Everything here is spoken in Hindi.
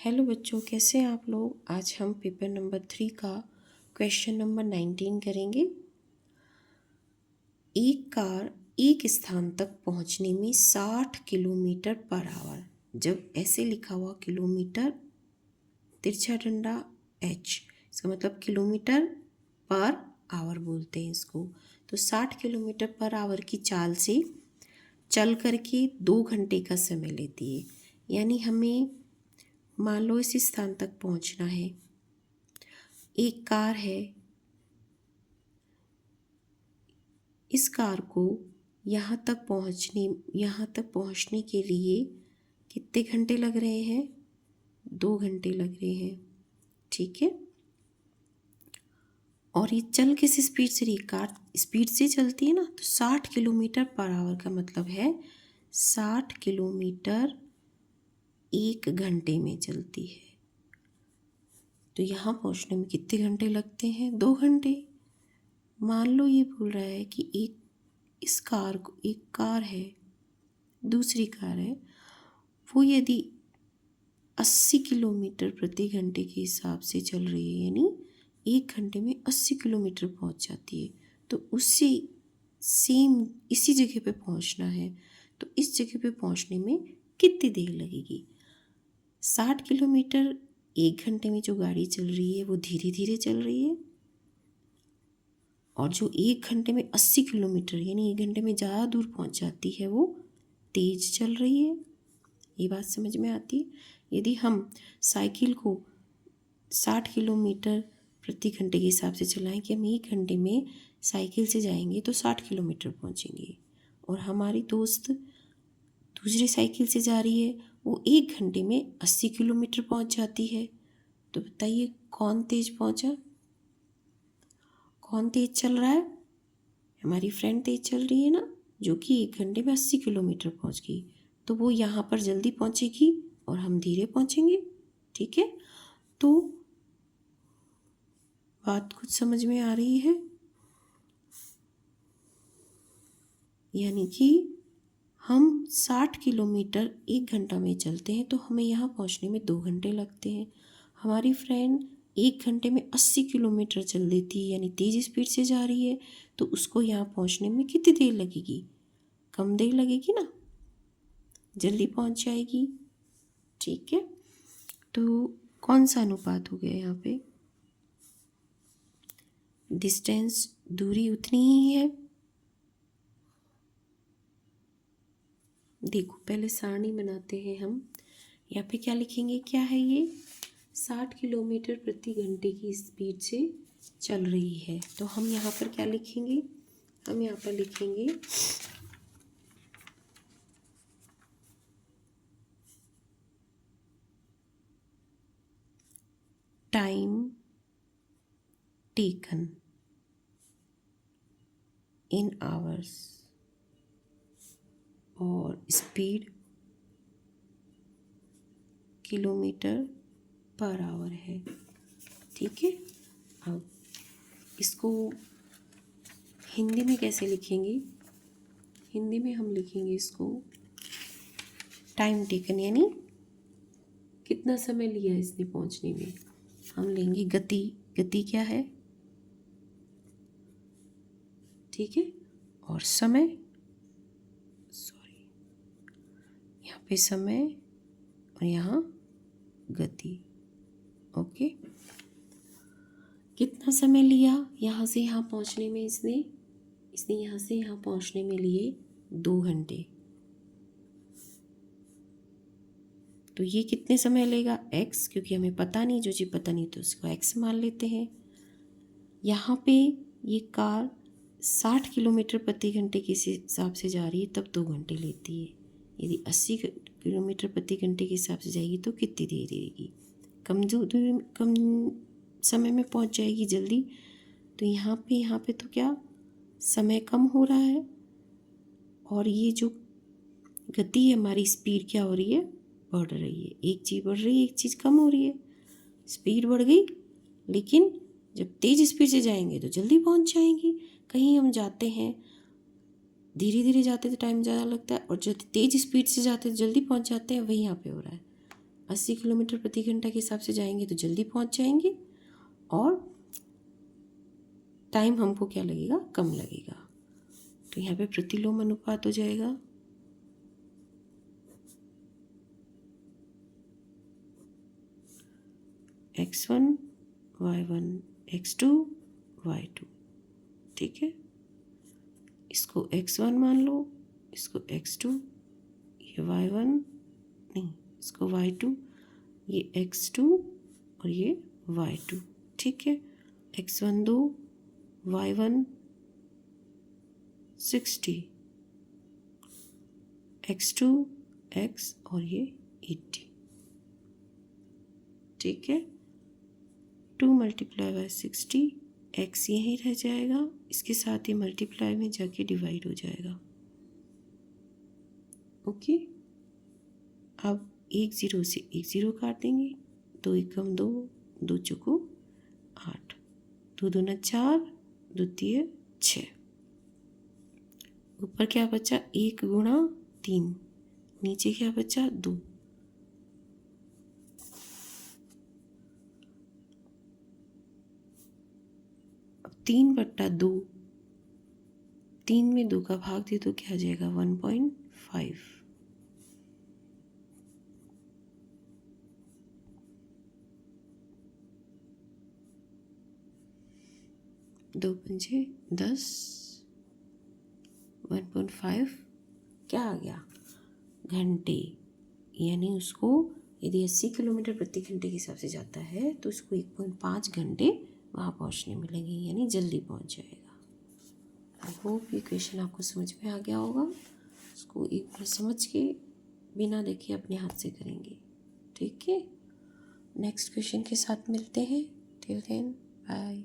हेलो बच्चों, कैसे हैं आप लोग। आज हम पेपर नंबर 3 का क्वेश्चन नंबर 19 करेंगे। एक कार एक स्थान तक पहुंचने में 60 किलोमीटर पर आवर। जब ऐसे लिखा हुआ किलोमीटर तिरछा डंडा h, इसका मतलब किलोमीटर पर आवर बोलते हैं इसको। तो 60 किलोमीटर पर आवर की चाल से चल करके 2 घंटे का समय लेती है। यानी हमें मान लो इस स्थान तक पहुंचना है। एक कार है, इस कार को यहाँ तक पहुंचने के लिए कितने घंटे लग रहे हैं? 2 घंटे लग रहे हैं, ठीक है। और ये चल किस स्पीड से रही? कार स्पीड से चलती है ना, तो 60 किलोमीटर पर आवर का मतलब है 60 किलोमीटर 1 घंटे में चलती है। तो यहाँ पहुँचने में कितने घंटे लगते हैं? 2 घंटे। मान लो ये बोल रहा है कि एक कार है, दूसरी कार है, वो यदि 80 किलोमीटर प्रति घंटे के हिसाब से चल रही है, यानी 1 घंटे में 80 किलोमीटर पहुंच जाती है, तो उससे इसी जगह पे पहुंचना है। तो इस जगह पे पहुंचने में कितनी देर लगेगी? 60 किलोमीटर 1 घंटे में जो गाड़ी चल रही है वो धीरे धीरे चल रही है, और जो 1 घंटे में 80 किलोमीटर यानी 1 घंटे में ज़्यादा दूर पहुंच जाती है वो तेज़ चल रही है। ये बात समझ में आती है? यदि हम साइकिल को 60 किलोमीटर प्रति घंटे के हिसाब से चलाएं कि हम 1 घंटे में साइकिल से जाएंगे तो 60 किलोमीटर पहुंचेंगे, और हमारी दोस्त दूसरी साइकिल से जा रही है, वो 1 घंटे में 80 किलोमीटर पहुंच जाती है। तो बताइए कौन तेज़ पहुंचा? कौन तेज़ चल रहा है? हमारी फ्रेंड तेज़ चल रही है ना, जो कि 1 घंटे में 80 किलोमीटर पहुंच गई। तो वो यहाँ पर जल्दी पहुंचेगी और हम धीरे पहुंचेंगे, ठीक है। तो बात कुछ समझ में आ रही है? यानी कि हम 60 किलोमीटर 1 घंटा में चलते हैं तो हमें यहाँ पहुँचने में 2 घंटे लगते हैं। हमारी फ्रेंड 1 घंटे में 80 किलोमीटर चल देती है, यानी तेज़ स्पीड से जा रही है, तो उसको यहाँ पहुँचने में कितनी देर लगेगी? कम देर लगेगी ना, जल्दी पहुँच जाएगी, ठीक है। तो कौन सा अनुपात हो गया यहाँ पे? डिस्टेंस, दूरी उतनी ही है। देखो पहले सारणी बनाते हैं हम। यहाँ पे क्या लिखेंगे? क्या है ये? 60 किलोमीटर प्रति घंटे की स्पीड से चल रही है। तो हम यहाँ पर क्या लिखेंगे? हम यहाँ पर लिखेंगे टाइम टेकन इन आवर्स, और स्पीड किलोमीटर पर आवर है, ठीक है। अब इसको हिंदी में कैसे लिखेंगे? हिंदी में हम लिखेंगे इसको टाइम टेकन, यानी कितना समय लिया इसने पहुंचने में। हम लेंगे गति। गति क्या है? ठीक है। और समय, यहाँ पे समय और यहाँ गति, ओके। कितना समय लिया यहाँ से यहाँ पहुँचने में? इसने यहाँ से यहाँ पहुँचने में लिए 2 घंटे। तो ये कितने समय लेगा? x, क्योंकि हमें पता नहीं, जो चीज़ पता नहीं तो उसको x मान लेते हैं। यहाँ पे ये कार 60 किलोमीटर प्रति घंटे के हिसाब से जा रही है, तब 2 घंटे लेती है। यदि 80 किलोमीटर प्रति घंटे के हिसाब से जाएगी तो कितनी देर लेगी? कम समय में पहुंच जाएगी जल्दी। तो यहाँ पे तो क्या समय कम हो रहा है, और ये जो गति है हमारी, स्पीड क्या हो रही है? बढ़ रही है। एक चीज़ बढ़ रही है, एक चीज़ कम हो रही है। स्पीड बढ़ गई, लेकिन जब तेज़ स्पीड से जाएंगे तो जल्दी पहुंच जाएंगी। कहीं हम जाते हैं धीरे धीरे जाते तो टाइम ज़्यादा लगता है, और जब तेज़ स्पीड से जाते तो जल्दी पहुंच जाते हैं। वही यहाँ पे हो रहा है। 80 किलोमीटर प्रति घंटा के हिसाब से जाएंगे तो जल्दी पहुंच जाएंगे, और टाइम हमको क्या लगेगा, कम लगेगा। तो यहाँ पे प्रतिलोम अनुपात हो जाएगा x1 y1 x2 y2। ठीक है, इसको x1 मान लो, इसको x2, ये y1 नहीं, इसको y2, ये x2 और ये y2। ठीक है, x1 2, y1 60, x2 x और ये 80। ठीक है, 2 मल्टीप्लाई बाय 60, x यहीं रह जाएगा, इसके साथ ही मल्टीप्लाई में जाके डिवाइड हो जाएगा। ओके, अब 1 0 से 1 0 काट देंगे, 2 एकम 2, 2 चौको 8, 2 दूना 4, 2 तिये 6। ऊपर क्या बचा, 1 गुणा 3, नीचे क्या बचा 2। अब 3/2, 3 में 2 का भाग दे तो क्या आ जाएगा 1.5। 2 पंजे 10, 1.5 क्या आ गया, घंटे। यानी उसको यदि 80 किलोमीटर प्रति घंटे के हिसाब से जाता है तो उसको 1.5 घंटे वहाँ पहुँचने में लगेंगे, यानी जल्दी पहुँच जाएगा। आई होप ये क्वेश्चन आपको समझ में आ गया होगा। इसको एक बार समझ के बिना देखे अपने हाथ से करेंगे। ठीक है, नेक्स्ट क्वेश्चन के साथ मिलते हैं। Till then bye.